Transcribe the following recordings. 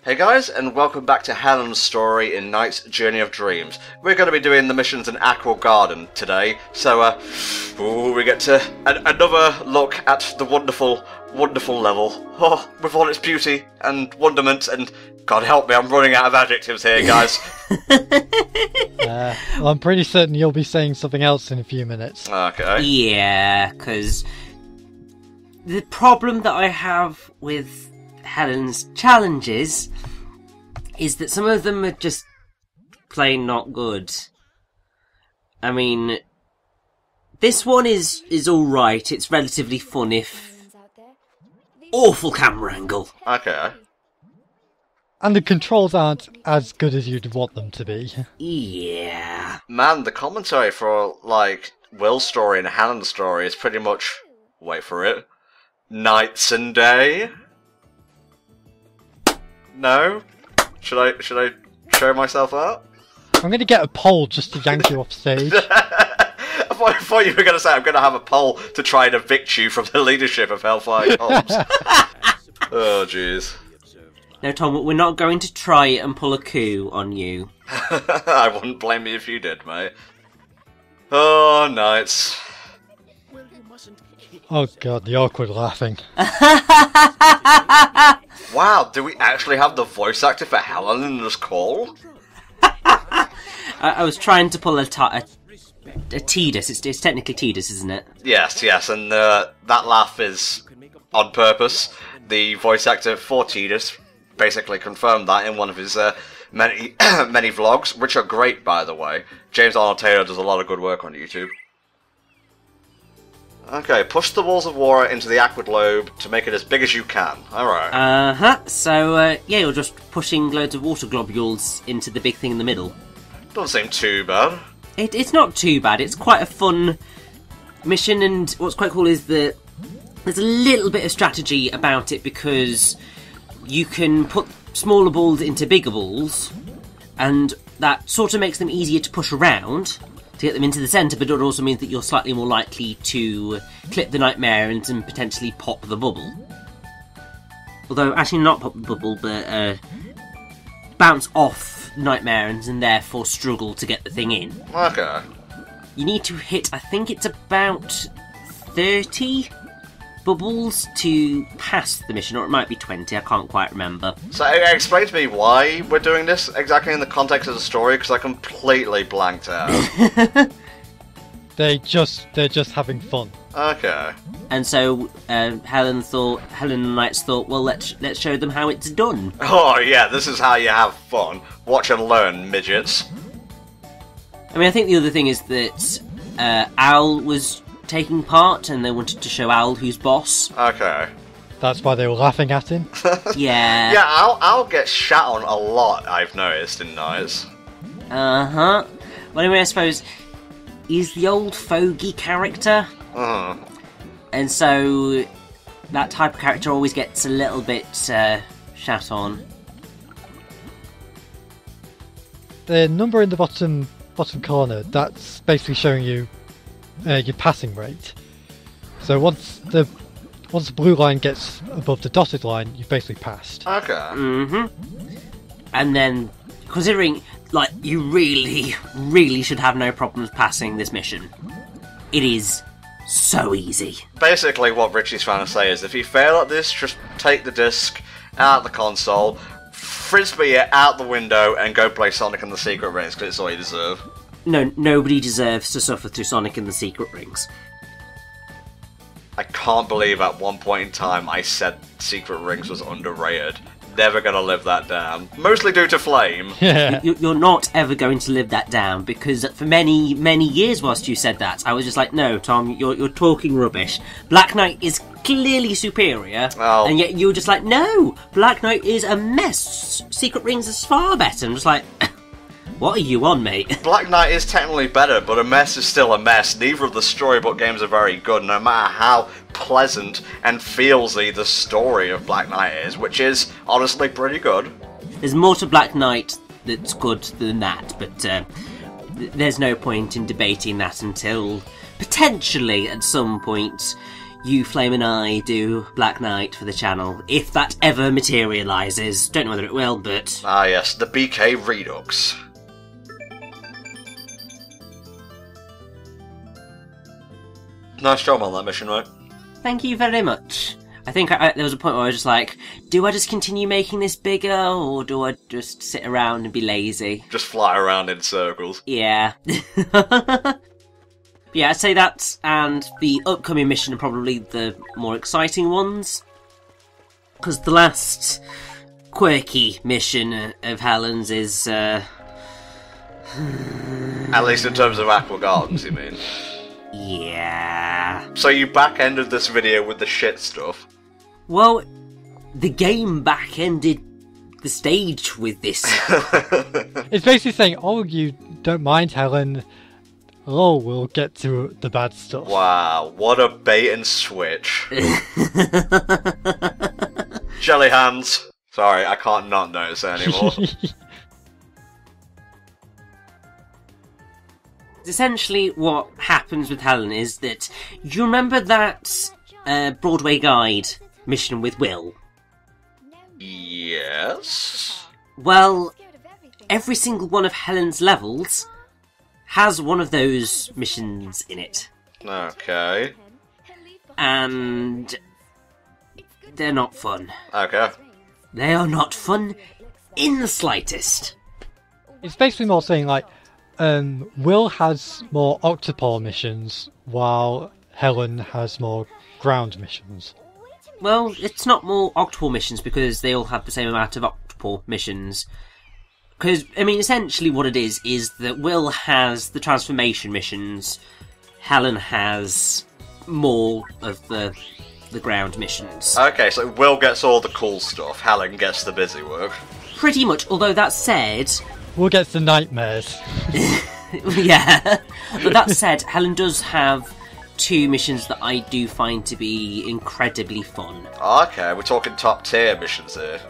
Hey guys, and welcome back to Helen's story in Knight's Journey of Dreams. We're going to be doing the missions in Aqua Garden today, so we get to another look at the wonderful, wonderful level. Oh, with all its beauty and wonderment, and God help me, I'm running out of adjectives here, guys. Well, I'm pretty certain you'll be saying something else in a few minutes. Okay. Yeah, because the problem that I have with Helen's challenges is that some of them are just plain not good. I mean, this one is alright, it's relatively fun if... Awful camera angle. Okay. And the controls aren't as good as you'd want them to be. Yeah. Man, the commentary for, like, Will's story and Helen's story is pretty much... Wait for it. Nights and day? No? Should I show myself up? I'm going to get a pole just to yank you off stage. I thought you were going to say I'm going to have a poll to try and evict you from the leadership of HellfireComms. Oh, jeez. No, Tom, we're not going to try and pull a coup on you. I wouldn't blame you if you did, mate. Oh, nights. Oh god, the awkward laughing. Wow, do we actually have the voice actor for Helen in this call? I was trying to pull a Tidus. It's technically Tidus, isn't it? Yes, and that laugh is on purpose. The voice actor for Tidus basically confirmed that in one of his many many vlogs, which are great, by the way. James Arnold Taylor does a lot of good work on YouTube. Okay, push the walls of water into the aqua globe to make it as big as you can. Alright. So, yeah, you're just pushing loads of water globules into the big thing in the middle. Doesn't seem too bad. It's not too bad. It's quite a fun mission, and what's quite cool is that there's a little bit of strategy about it, because you can put smaller balls into bigger balls, and that sort of makes them easier to push around to get them into the centre, but it also means that you're slightly more likely to clip the nightmare and potentially pop the bubble. Although, actually not pop the bubble, but bounce off nightmare and therefore struggle to get the thing in. Okay. You need to hit, I think it's about 30 bubbles to pass the mission, or it might be 20, I can't quite remember. So explain to me why we're doing this exactly in the context of the story, because I completely blanked out. They're just having fun. Okay. And so Helen and Knights thought, well, let's show them how it's done. Oh yeah, this is how you have fun. Watch and learn, midgets. I mean, I think the other thing is that Al was taking part, and they wanted to show Al who's boss. Okay. That's why they were laughing at him. Yeah. Yeah, Al gets shat on a lot, I've noticed, in Knights. Well, anyway, I suppose he's the old fogey character. And so that type of character always gets a little bit shat on. The number in the bottom corner, that's basically showing you your passing rate. So once the blue line gets above the dotted line, you've basically passed. Okay. And then, considering, like, you really should have no problems passing this mission. It is so easy. Basically what Richie's trying to say is, if you fail at this, just take the disc out of the console, frisbee it out the window, and go play Sonic and the Secret Rings, because it's all you deserve. No, nobody deserves to suffer through Sonic and the Secret Rings. I can't believe at one point in time I said Secret Rings was underrated. Never gonna live that down. Mostly due to Flame. Yeah. You're not ever going to live that down, because for many, many years whilst you said that, I was just like, no, Tom, you're talking rubbish. Black Knight is clearly superior, and yet you were just like, no, Black Knight is a mess. Secret Rings is far better. I'm just like... What are you on, mate? Black Knight is technically better, but a mess is still a mess. Neither of the storybook games are very good, no matter how pleasant and feelsy the story of Black Knight is, which is honestly pretty good. There's more to Black Knight that's good than that, but there's no point in debating that until potentially at some point you, Flame, and I do Black Knight for the channel, if that ever materialises. Don't know whether it will, but... Ah yes, the BK Redux. Nice job on that mission, mate. Thank you very much. I think there was a point where I was just like, do I just continue making this bigger, or do I just sit around and be lazy? Just fly around in circles. Yeah. Yeah, I'd say that and the upcoming mission are probably the more exciting ones. Because the last quirky mission of Helen's is... At least in terms of Aqua Gardens, you mean? Yeah. So you back-ended this video with the shit stuff? Well, the game back-ended the stage with this. It's basically saying, oh, you don't mind, Helen. Oh, we'll get to the bad stuff. Wow, what a bait and switch. Jelly hands. Sorry, I can't not notice it anymore. Essentially, what happens with Helen is that you remember that Broadway Guide mission with Will? Yes? Well, every single one of Helen's levels has one of those missions in it. Okay. And they're not fun. Okay. They are not fun in the slightest. It's basically more saying, like, Will has more Octopore missions, while Helen has more ground missions. Well, it's not more Octopore missions because they all have the same amount of Octopore missions. Because, I mean, essentially what it is that Will has the transformation missions, Helen has more of the ground missions. Okay, so Will gets all the cool stuff, Helen gets the busy work. Pretty much, although that said... Will gets the nightmares. Yeah, but that said, Helen does have 2 missions that I do find to be incredibly fun. Okay, we're talking top tier missions here.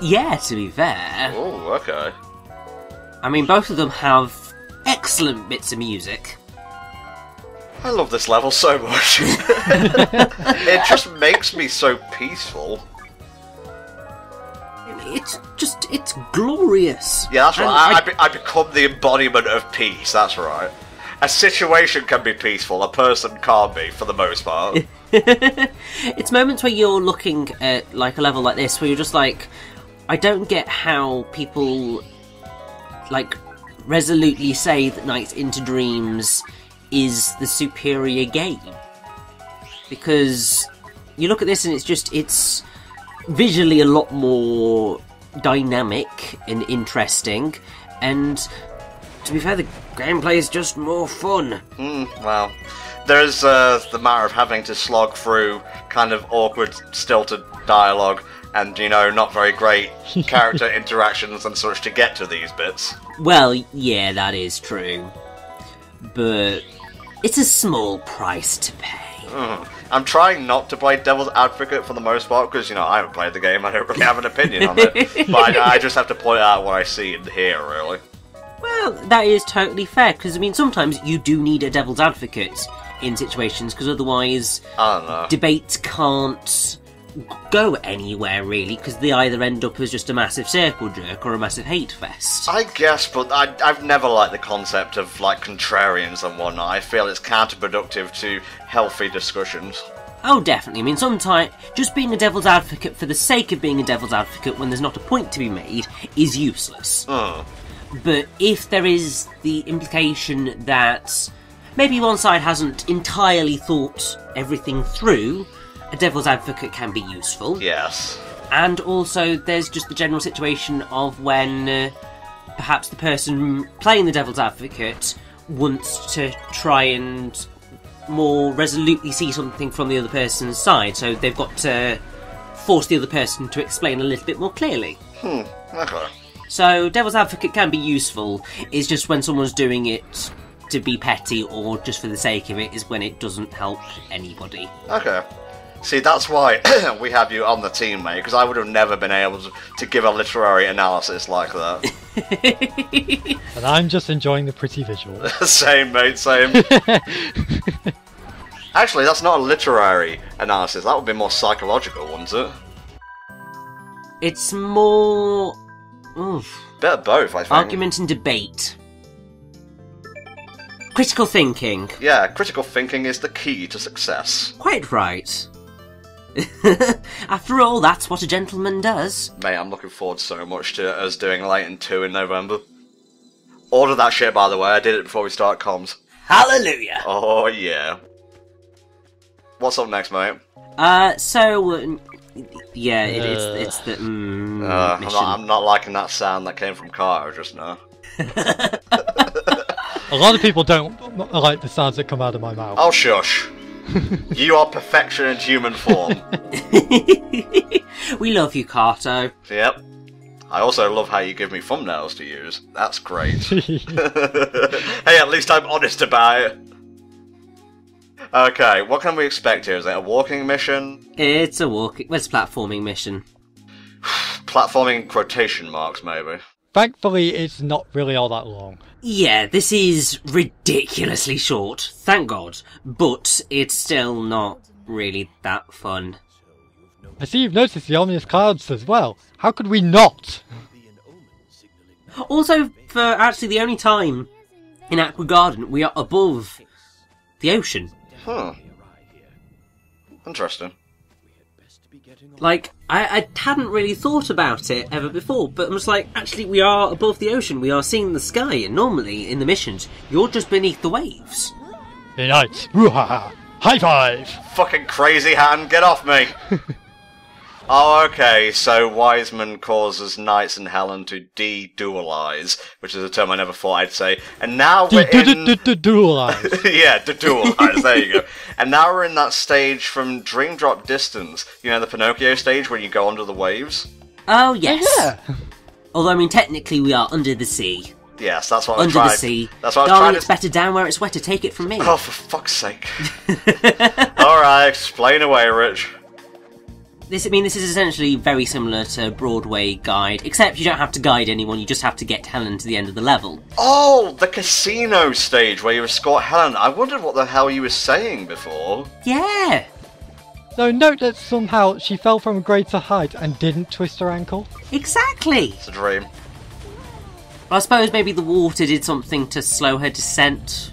Yeah, to be fair. Oh, okay. I mean, both of them have excellent bits of music. I love this level so much. It just makes me so peaceful. It's glorious. Yeah, that's right. I become the embodiment of peace, that's right. A situation can be peaceful, a person can't be, for the most part. It's moments where you're looking at like a level like this where you're just like, I don't get how people like resolutely say that Nights into Dreams is the superior game. Because you look at this and it's visually a lot more dynamic and interesting, and to be fair, the gameplay is just more fun. Well, there's the matter of having to slog through kind of awkward, stilted dialogue and, you know, not very great character interactions and such to get to these bits. Well, yeah, that is true. But it's a small price to pay. I'm trying not to play Devil's Advocate for the most part, because, you know, I haven't played the game, I don't really have an opinion on it. But I just have to point out what I see and hear, really. Well, that is totally fair, because, I mean, sometimes you do need a Devil's Advocate in situations, because otherwise I don't know. Debates can't go anywhere, really, because they either end up as just a massive circle jerk or a massive hate fest. I guess, but I've never liked the concept of, like, contrarians and whatnot. I feel it's counterproductive to healthy discussions. Oh, definitely. I mean, sometimes just being a devil's advocate for the sake of being a devil's advocate when there's not a point to be made is useless. But if there is the implication that maybe one side hasn't entirely thought everything through, a devil's advocate can be useful. Yes. And also, there's just the general situation of when perhaps the person playing the devil's advocate wants to try and more resolutely see something from the other person's side, so they've got to force the other person to explain a little bit more clearly. Okay. So, devil's advocate can be useful, it's just when someone's doing it to be petty or just for the sake of it is when it doesn't help anybody. Okay. See, that's why we have you on the team, mate, because I would have never been able to give a literary analysis like that. And I'm just enjoying the pretty visual. Same, mate, same. Actually, that's not a literary analysis. That would be more psychological, wouldn't it? It's more... Bit of both, I think. argument and debate. Critical thinking. Yeah, critical thinking is the key to success. Quite right. After all, that's what a gentleman does. Mate, I'm looking forward so much to us doing Layton 2 in November. Order that shit, by the way. I did it before we start comms. Hallelujah! Oh, yeah. What's up next, mate? Yeah, it's the mission. I'm not liking that sound that came from Carter just now. A lot of people don't like the sounds that come out of my mouth. Oh, shush. You are perfection in human form. We love you, Carto. Yep. I also love how you give me thumbnails to use. That's great. Hey, at least I'm honest about it. Okay, what can we expect here? Is it a walking mission? It's a platforming mission. Platforming in quotation marks, maybe. Thankfully, it's not really all that long. Yeah, this is ridiculously short, thank God, but it's still not really that fun. I see you've noticed the ominous clouds as well. How could we not? Also, for actually the only time in Aqua Garden, we are above the ocean. Huh. Interesting. Like, I hadn't really thought about it ever before, but I'm just like, actually, we are above the ocean, we are seeing the sky, and normally, in the missions, you're just beneath the waves. Hey, knights! Woo-ha-ha! High five! Fucking crazy hand, get off me! Oh, okay, so Wiseman causes Knights and Helen to de-dualize, which is a term I never thought I'd say, and now we're in... Dualize! Yeah, de-dualize, there you go. And now we're in that stage from Dream Drop Distance, you know, the Pinocchio stage where you go under the waves? Oh, yes. Yeah. Although, I mean, technically we are under the sea. Yes, that's what I was Under trying... the sea. That's what I was Darling, trying to... it's better down where it's wetter, take it from me. Oh, for fuck's sake. Alright, explain away, Rich. This is essentially very similar to Broadway Guide, except you don't have to guide anyone, you just have to get Helen to the end of the level. Oh, the casino stage where you escort Helen. I wondered what the hell you were saying before. Yeah! So note that somehow she fell from a greater height and didn't twist her ankle. Exactly! It's a dream. Well, I suppose maybe the water did something to slow her descent.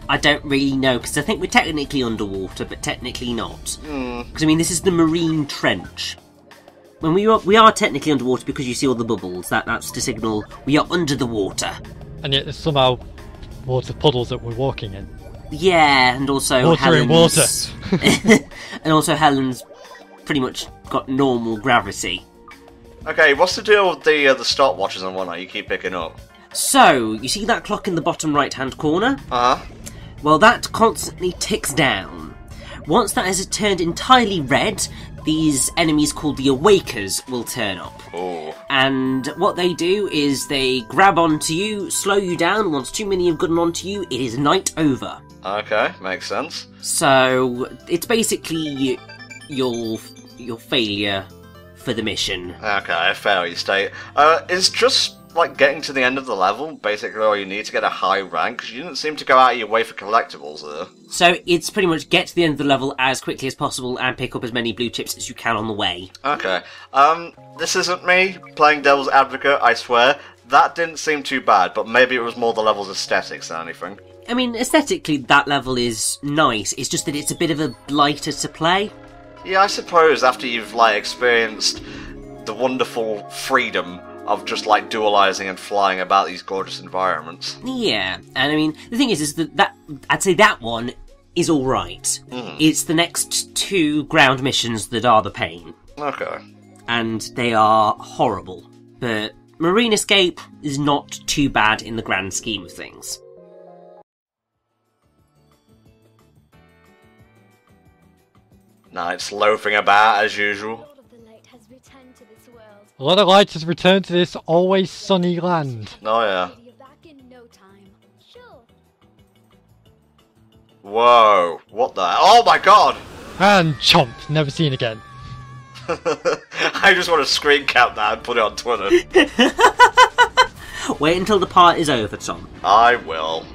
I don't really know, because I think we're technically underwater, but technically not. Because, I mean, this is the marine trench. When we are technically underwater because you see all the bubbles. That's to signal we are under the water. And yet there's somehow water puddles that we're walking in. Yeah, and also Water in water. And also Helen's pretty much got normal gravity. Okay, what's the deal with the stopwatches and whatnot you keep picking up? So, you see that clock in the bottom right-hand corner? Uh-huh. Well, that constantly ticks down. Once that has turned entirely red, these enemies called the Awakers will turn up. Oh. And what they do is they grab onto you, slow you down. Once too many have gotten onto you, it is night over. Okay, makes sense. So, it's basically your failure for the mission. Okay, fair you state. Is just, like, getting to the end of the level basically all you need to get a high rank? Because you didn't seem to go out of your way for collectibles there. So, it's pretty much get to the end of the level as quickly as possible and pick up as many blue chips as you can on the way. Okay. This isn't me playing devil's advocate, I swear. That didn't seem too bad, but maybe it was more the level's aesthetics than anything. I mean, aesthetically, that level is nice. It's just that it's a bit of a blighter to play. Yeah, I suppose after you've, like, experienced the wonderful freedom of just, like, dualizing and flying about these gorgeous environments. Yeah, and I mean, the thing is that I'd say that one is alright. It's the next two ground missions that are the pain. Okay. And they are horrible. But Marine Escape is not too bad in the grand scheme of things. Nah, it's loafing about as usual. A lot of light has returned to this always sunny land. Oh yeah. Whoa, what the... Oh my god! And chomp, never seen again. I just want to screen cap that and put it on Twitter. Wait until the part is over, Tom. I will.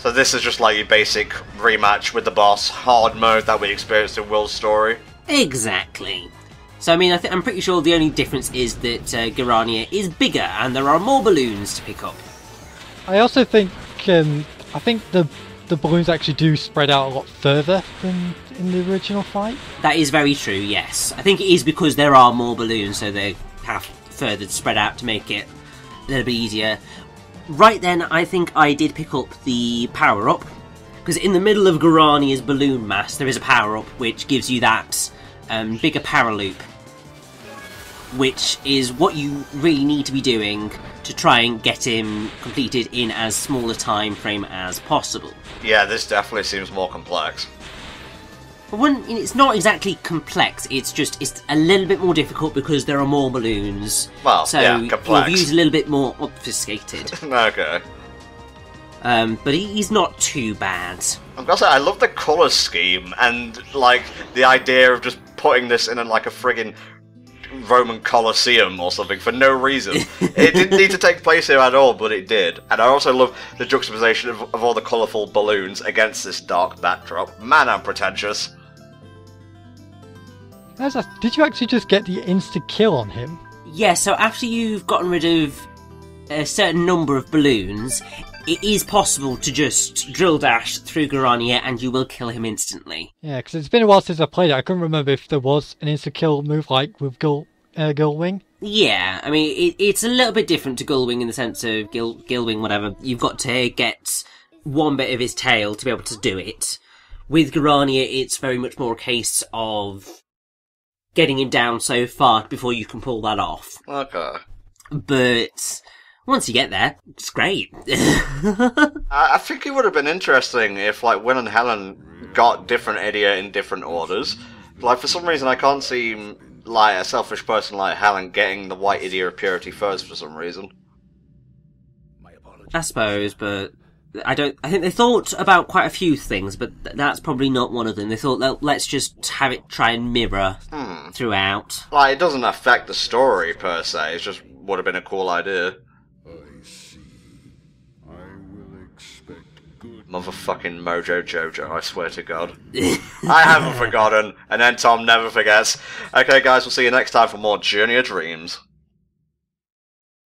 So this is just like your basic rematch with the boss, hard mode that we experienced in Will's story. Exactly. So I mean, I'm pretty sure the only difference is that Garania is bigger and there are more balloons to pick up. I also think the balloons actually do spread out a lot further than in the original fight. That is very true, yes. I think it is because there are more balloons, so they have further to spread out to make it a little bit easier. Right then, I think I did pick up the power-up, because in the middle of Garania's balloon mass, there is a power-up which gives you that bigger paraloop, which is what you really need to be doing to try and get him completed in as small a time frame as possible. Yeah, this definitely seems more complex. But it's not exactly complex, it's a little bit more difficult because there are more balloons. Well, so yeah, complex. Your view's a little bit more obfuscated. Okay. But he's not too bad. I've got to say, I love the colour scheme and, like, the idea of just putting this in like a friggin' Roman Colosseum or something for no reason. It didn't need to take place here at all, but it did. And I also love the juxtaposition of all the colourful balloons against this dark backdrop. Man, I'm pretentious. Did you actually just get the insta-kill on him? Yeah, so after you've gotten rid of a certain number of balloons, it is possible to just drill dash through Garania and you will kill him instantly. Yeah, because it's been a while since I played it. I couldn't remember if there was an insta-kill move like with Gullwing. Yeah, I mean, it's a little bit different to Gullwing in the sense of Gullwing, whatever. You've got to get one bit of his tail to be able to do it. With Garania, it's very much more a case of getting him down so far before you can pull that off. Okay. But once you get there, it's great. I think it would have been interesting if, like, Will and Helen got different Idia in different orders. Like, for some reason, I can't see, like, a selfish person like Helen getting the white Idia of Purity first for some reason. I suppose, but I think they thought about quite a few things, but that's probably not one of them. They thought, let's just have it try and mirror throughout. Like, it doesn't affect the story, per se. It just would have been a cool idea. I see. I will expect good. Motherfucking Mojo Jojo, I swear to God. I haven't forgotten, and then Tom never forgets. Okay, guys, we'll see you next time for more Journey of Dreams.